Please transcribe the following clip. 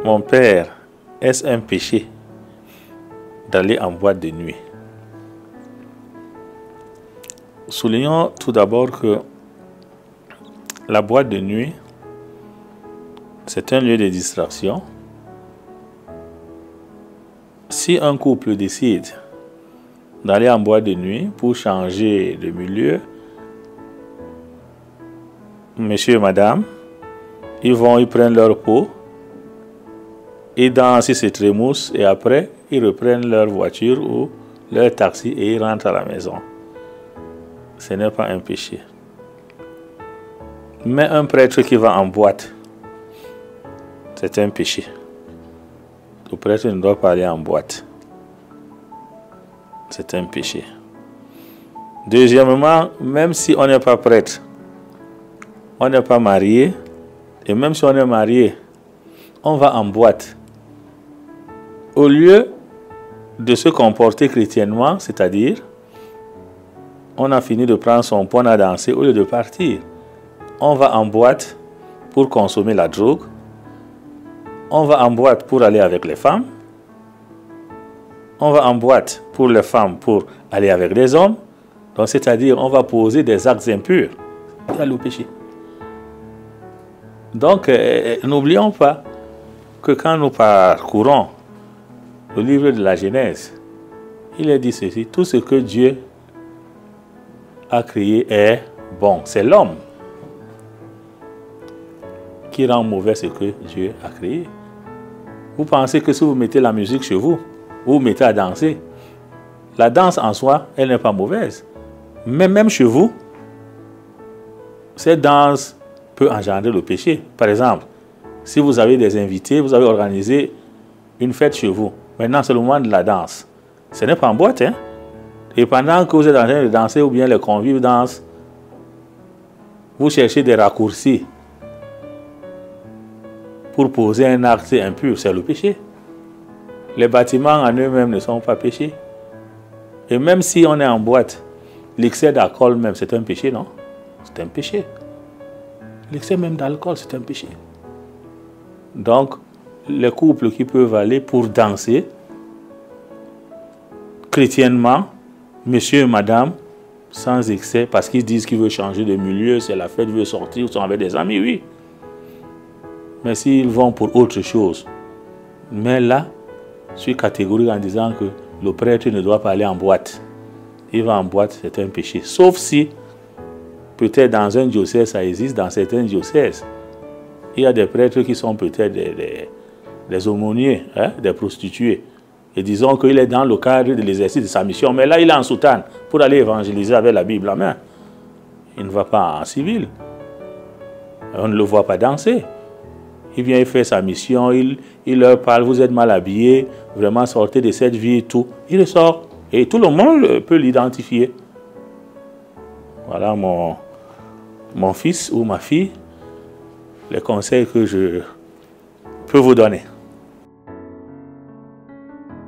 Mon père, est-ce un péché d'aller en boîte de nuit? Soulignons tout d'abord que la boîte de nuit, c'est un lieu de distraction. Si un couple décide d'aller en boîte de nuit pour changer de milieu, monsieur et madame, ils prennent leur pot, ils dansent, ils se trémoussent et après, ils reprennent leur voiture ou leur taxi et ils rentrent à la maison. Ce n'est pas un péché. Mais un prêtre qui va en boîte, c'est un péché. Le prêtre ne doit pas aller en boîte. C'est un péché. Deuxièmement, même si on n'est pas prêtre, on n'est pas marié, et même si on est marié, on va en boîte. Au lieu de se comporter chrétiennement, c'est-à-dire, on a fini de prendre son pot, on a dansé, au lieu de partir, on va en boîte pour consommer la drogue, on va en boîte pour aller avec les femmes, on va en boîte pour les femmes pour aller avec les hommes, donc c'est-à-dire on va poser des actes impurs. Il y a le péché. Donc n'oublions pas que quand nous parcourons le livre de la Genèse, il est dit ceci: tout ce que Dieu a créé est bon. C'est l'homme qui rend mauvais ce que Dieu a créé. Vous pensez que si vous mettez la musique chez vous, vous mettez à danser, la danse en soi, elle n'est pas mauvaise. Mais même chez vous, cette danse peut engendrer le péché. Par exemple, si vous avez des invités, vous avez organisé une fête chez vous. Maintenant, c'est le moment de la danse. Ce n'est pas en boîte, hein? Et pendant que vous êtes en train de danser, ou bien les convives dansent, vous cherchez des raccourcis pour poser un acte impur, c'est le péché. Les bâtiments en eux-mêmes ne sont pas péchés. Et même si on est en boîte, l'excès d'alcool même, c'est un péché, non? C'est un péché. L'excès même d'alcool, c'est un péché. Donc, les couples qui peuvent aller pour danser, chrétiennement, monsieur et madame, sans excès, parce qu'ils disent qu'ils veulent changer de milieu, c'est la fête, ils veulent sortir, ils sont avec des amis, oui. Mais s'ils vont pour autre chose, mais là, je suis catégorique en disant que le prêtre ne doit pas aller en boîte. Il va en boîte, c'est un péché. Sauf si, peut-être dans un diocèse, ça existe, dans certains diocèses, il y a des prêtres qui sont peut-être des aumôniers, hein, des prostituées. Et disons qu'il est dans le cadre de l'exercice de sa mission, mais là, il est en soutane pour aller évangéliser avec la Bible en main. Il ne va pas en civil. On ne le voit pas danser. Il vient, il fait sa mission, il leur parle, vous êtes mal habillés, vraiment sortez de cette vie et tout. Il ressort et tout le monde peut l'identifier. Voilà mon fils ou ma fille, les conseils que je peux vous donner.